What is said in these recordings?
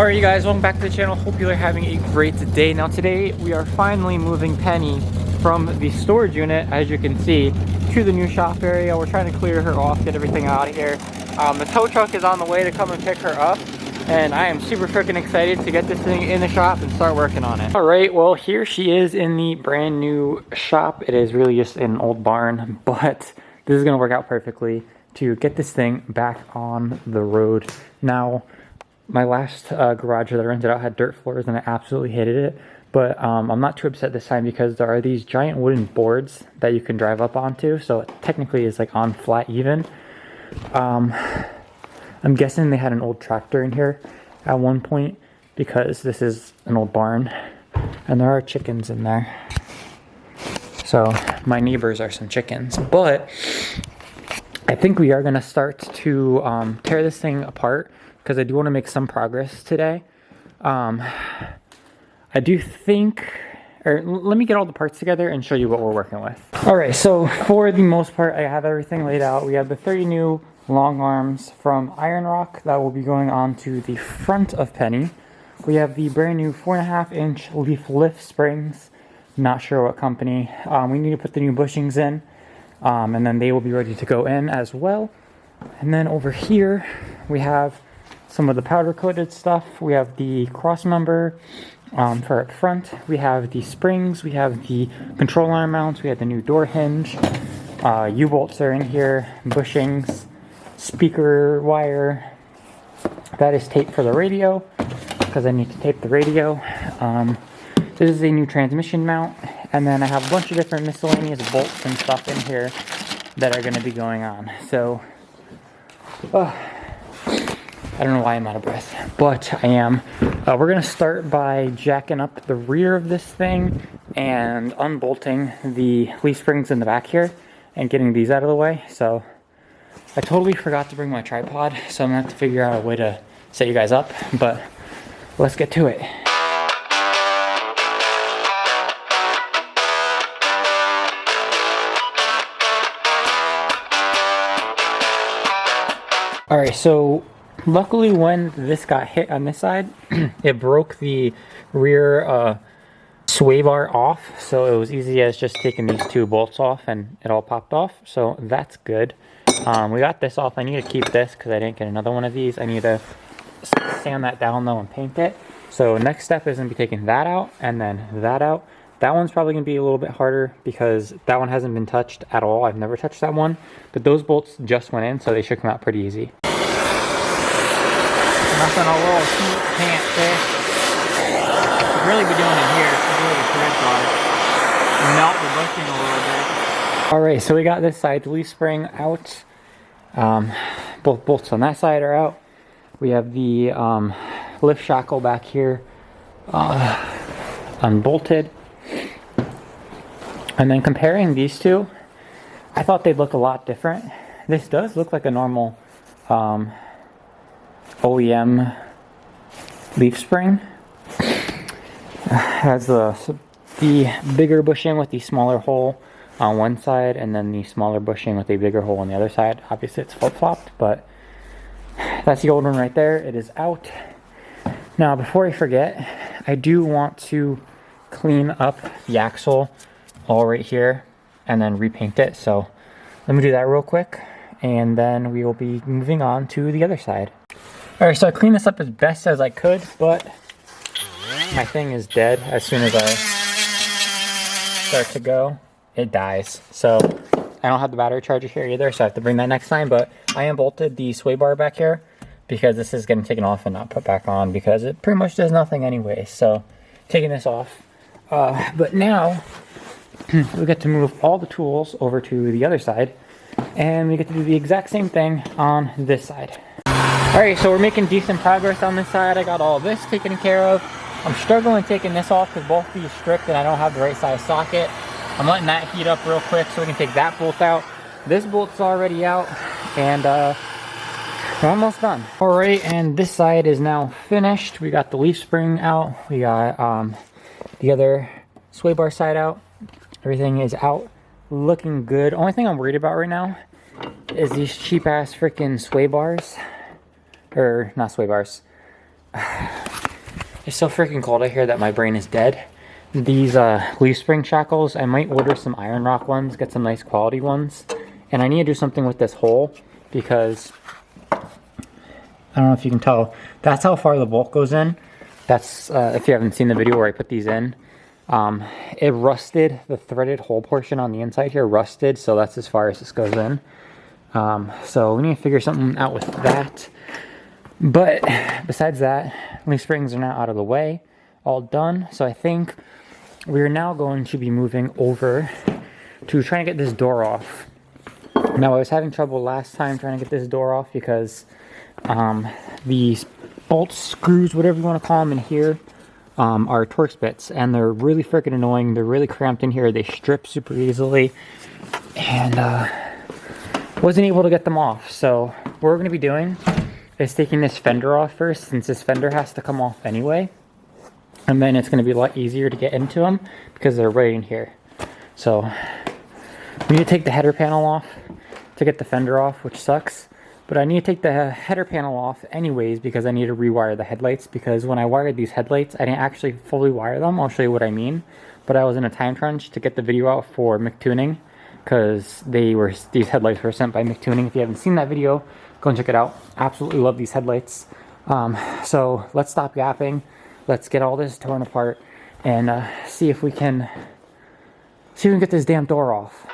Alright you guys, welcome back to the channel. Hope you are having a great day. Now today we are finally moving Penny from the storage unit, as you can see, to the new shop area. We're trying to clear her off, get everything out of here. The tow truck is on the way to come and pick her up, and I am super freaking excited to get this thing in the shop and start working on it. Alright, well here she is in the brand new shop. It is really just an old barn, but this is going to work out perfectly to get this thing back on the road. Now, my last garage that I rented out had dirt floors and I absolutely hated it. But I'm not too upset this time because there are these giant wooden boards that you can drive up onto. So it technically is like on flat even. I'm guessing they had an old tractor in here at one point because this is an old barn. And there are chickens in there. So my neighbors are some chickens. But I think we are going to start to tear this thing apart, because I do want to make some progress today. I do think, or let me get all the parts together and show you what we're working with. Alright, so for the most part, I have everything laid out. We have the 30 new long arms from Iron Rock that will be going on to the front of Penny. We have the brand new 4.5-inch leaf lift springs. Not sure what company. We need to put the new bushings in, and then they will be ready to go in as well. And then over here, we have some of the powder coated stuff. We have the cross member for up front. We have the springs. We have the control arm mounts. We have the new door hinge. U-bolts are in here. Bushings. Speaker wire. That is tape for the radio, because I need to tape the radio. This is a new transmission mount. And then I have a bunch of different miscellaneous bolts and stuff in here that are going to be going on. So, I don't know why I'm out of breath, but I am. We're going to start by jacking up the rear of this thing and unbolting the leaf springs in the back here and getting these out of the way. So I totally forgot to bring my tripod, so I'm going to have to figure out a way to set you guys up, but let's get to it. Alright, so luckily when this got hit on this side, it broke the rear sway bar off, so it was easy as just taking these two bolts off and it all popped off, so that's good. We got this off. I need to keep this because I didn't get another one of these. I need to sand that down though and paint it. So next step is going to be taking that out and then that out. That one's probably going to be a little bit harder because that one hasn't been touched at all. I've never touched that one, but those bolts just went in, so they should come out pretty easy. Nothing a little heat can't fix. Should really be doing it here. Should really thread on. Melt the bushing a little bit. Alright, so we got this side, the leaf spring out. Both bolts on that side are out. We have the lift shackle back here unbolted. And then comparing these two, I thought they'd look a lot different. This does look like a normal OEM leaf spring. Has the bigger bushing with the smaller hole on one side, and then the smaller bushing with a bigger hole on the other side. Obviously it's flip-flopped, but that's the old one right there. It is out. Now before I forget, I do want to clean up the axle all right here and then repaint it. So let me do that real quick, and then we will be moving on to the other side. Alright, so I cleaned this up as best as I could, but my thing is dead. As soon as I start to go, it dies. So I don't have the battery charger here either, so I have to bring that next time. But I unbolted the sway bar back here because this is getting taken off and not put back on because it pretty much does nothing anyway. So taking this off. But now we get to move all the tools over to the other side, and we get to do the exact same thing on this side. Alright, so we're making decent progress on this side. I got all this taken care of. I'm struggling taking this off because both these stripped and I don't have the right size socket. I'm letting that heat up real quick so we can take that bolt out. This bolt's already out, and we're almost done. Alright, and this side is now finished. We got the leaf spring out. We got the other sway bar side out. Everything is out, looking good. Only thing I'm worried about right now is these cheap ass freaking sway bars. Or not sway bars. It's so freaking cold out here that my brain is dead. These leaf spring shackles, I might order some iron rock ones, get some nice quality ones. And I need to do something with this hole because I don't know if you can tell, that's how far the bolt goes in. That's, if you haven't seen the video where I put these in, it rusted, the threaded hole portion on the inside here rusted, so that's as far as this goes in. So we need to figure something out with that. But besides that, leaf springs are now out of the way, all done. So I think we're now going to be moving over to trying to get this door off. Now I was having trouble last time trying to get this door off because these bolt screws, whatever you want to call them in here, are Torx bits, and they're really freaking annoying. They're really cramped in here. They strip super easily, and wasn't able to get them off. So what we're going to be doing is taking this fender off first, since this fender has to come off anyway, and then it's going to be a lot easier to get into them because they're right in here. So we need to take the header panel off to get the fender off, which sucks. But I need to take the header panel off anyways because I need to rewire the headlights, because when I wired these headlights, I didn't actually fully wire them. I'll show you what I mean. But I was in a time crunch to get the video out for McTuning because these headlights were sent by McTuning. If you haven't seen that video, go and check it out. Absolutely love these headlights. So let's stop yapping. Let's get all this torn apart and see if we can get this damn door off.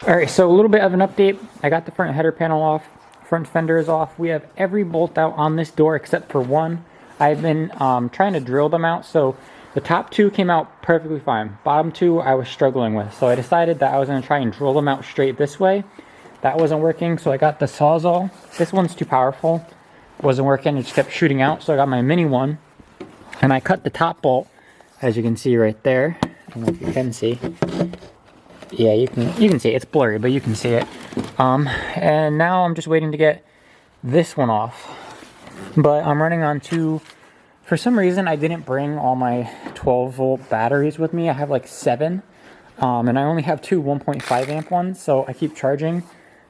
Alright, so a little bit of an update. I got the front header panel off, front fender is off. We have every bolt out on this door except for one. I've been trying to drill them out, so the top two came out perfectly fine. Bottom two I was struggling with, so I decided that I was going to try and drill them out straight this way. That wasn't working, so I got the Sawzall. This one's too powerful. Wasn't working, it just kept shooting out, so I got my mini one. And I cut the top bolt, as you can see right there. I don't know if you can see. Yeah, you can see it. It's blurry, but you can see it. And now I'm just waiting to get this one off. But I'm running on two. For some reason, I didn't bring all my 12-volt batteries with me. I have like 7. And I only have two 1.5 amp ones, so I keep charging.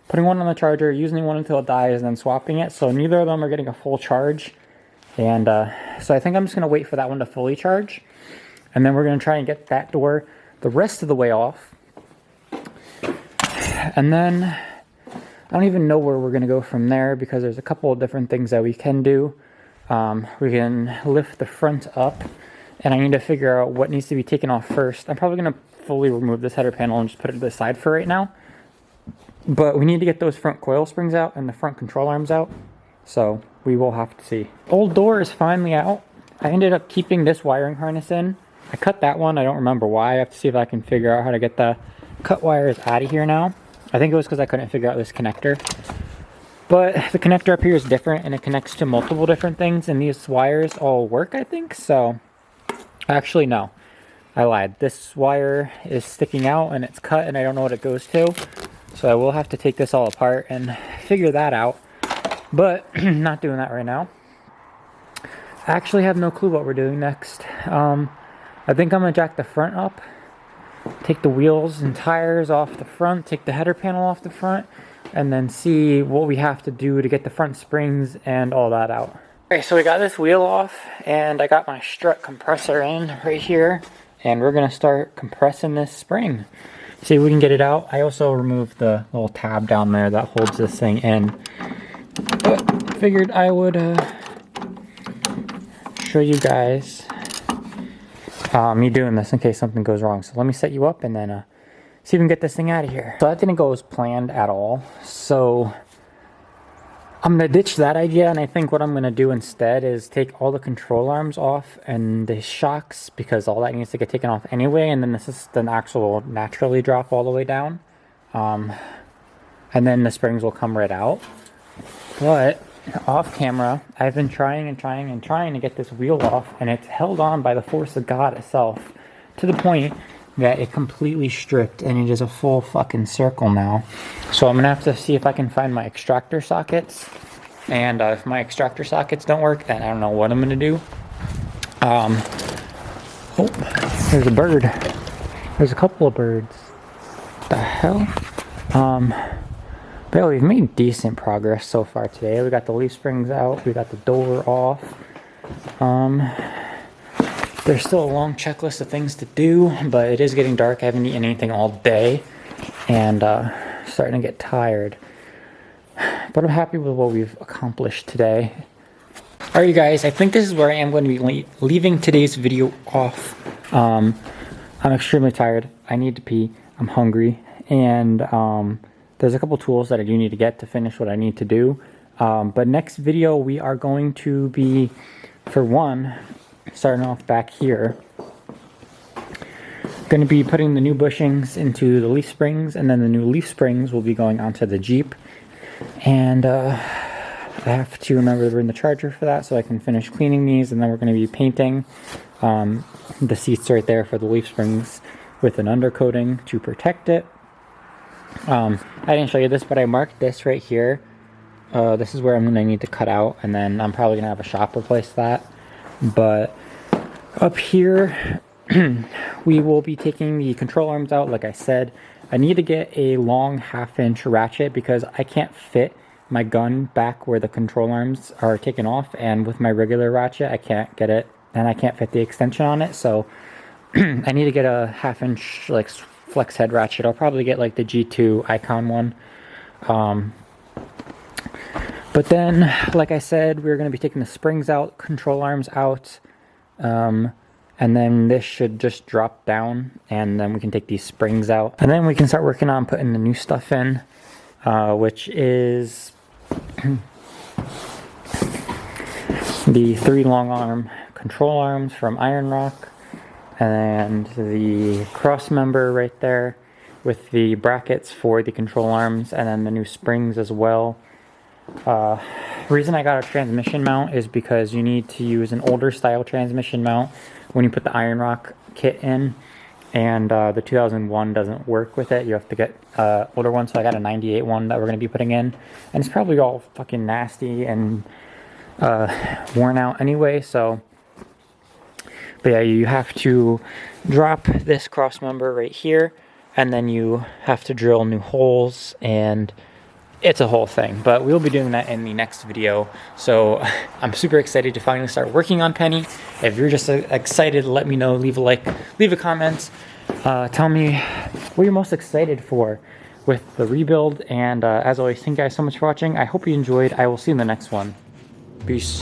Putting one on the charger, using one until it dies, and then swapping it. So neither of them are getting a full charge. And so I think I'm just going to wait for that one to fully charge. And then we're going to try and get that door the rest of the way off. And then I don't even know where we're going to go from there because there's a couple of different things that we can do. We can lift the front up, and I need to figure out what needs to be taken off first. I'm probably going to fully remove this header panel and just put it to the side for right now. But we need to get those front coil springs out and the front control arms out. So we will have to see. Old door is finally out. I ended up keeping this wiring harness in. I cut that one. I don't remember why. I have to see if I can figure out how to get the cut wires out of here now. I think it was because I couldn't figure out this connector. But the connector up here is different, and it connects to multiple different things, and these wires all work, I think. So, actually, no. I lied. This wire is sticking out, and it's cut, and I don't know what it goes to. So I will have to take this all apart and figure that out. But, not doing that right now. I actually have no clue what we're doing next. I think I'm going to jack the front up. Take the wheels and tires off the front, take the header panel off the front, and then see what we have to do to get the front springs and all that out. Okay, so we got this wheel off, and I got my strut compressor in right here, and we're going to start compressing this spring. See if we can get it out. I also removed the little tab down there that holds this thing in. But figured I would show you guys me doing this in case something goes wrong. So let me set you up and then see if we can get this thing out of here. So that didn't go as planned at all. So I'm gonna ditch that idea, and I think what I'm gonna do instead is take all the control arms off and the shocks, because all that needs to get taken off anyway, and then the system actually will naturally drop all the way down. And then the springs will come right out. But off camera, I've been trying to get this wheel off, and it's held on by the force of God itself, to the point that it completely stripped, and it is a full fucking circle now. So I'm gonna have to see if I can find my extractor sockets, and if my extractor sockets don't work, then I don't know what I'm gonna do. Oh, there's a bird. There's a couple of birds. What the hell? But we've made decent progress so far today. We got the leaf springs out, we got the door off. There's still a long checklist of things to do, but it is getting dark. I haven't eaten anything all day, and starting to get tired. But I'm happy with what we've accomplished today. Alright, you guys, I think this is where I am going to be leaving today's video off. I'm extremely tired. I need to pee. I'm hungry, and there's a couple tools that I do need to get to finish what I need to do. But next video, we are going to be, for one, starting off back here, going to be putting the new bushings into the leaf springs, and then the new leaf springs will be going onto the Jeep. And I have to remember to bring the charger for that so I can finish cleaning these, and then we're going to be painting the seats right there for the leaf springs with an undercoating to protect it. I didn't show you this, but I marked this right here. This is where I'm going to need to cut out, and then I'm probably going to have a shop replace that. But up here, we will be taking the control arms out, like I said. I need to get a long 1/2-inch ratchet because I can't fit my gun back where the control arms are taken off, and with my regular ratchet, I can't get it, and I can't fit the extension on it, so I need to get a 1/2-inch like flex head ratchet. I'll probably get like the G2 Icon one. But then, like I said, we're going to be taking the springs out, control arms out, and then this should just drop down, and then we can take these springs out. And then we can start working on putting the new stuff in, which is the 3 long arm control arms from Iron Rock, and the cross member right there with the brackets for the control arms, and then the new springs as well. The reason I got a transmission mount is because you need to use an older style transmission mount when you put the Iron Rock kit in, and the 2001 doesn't work with it. You have to get older one, so I got a 98 one that we're going to be putting in, and it's probably all fucking nasty and worn out anyway, so. But yeah, you have to drop this cross member right here, and then you have to drill new holes, and it's a whole thing. But we'll be doing that in the next video. So I'm super excited to finally start working on Penny. If you're just excited, let me know. Leave a like, leave a comment. Tell me what you're most excited for with the rebuild. And as always, thank you guys so much for watching. I hope you enjoyed. I will see you in the next one. Peace.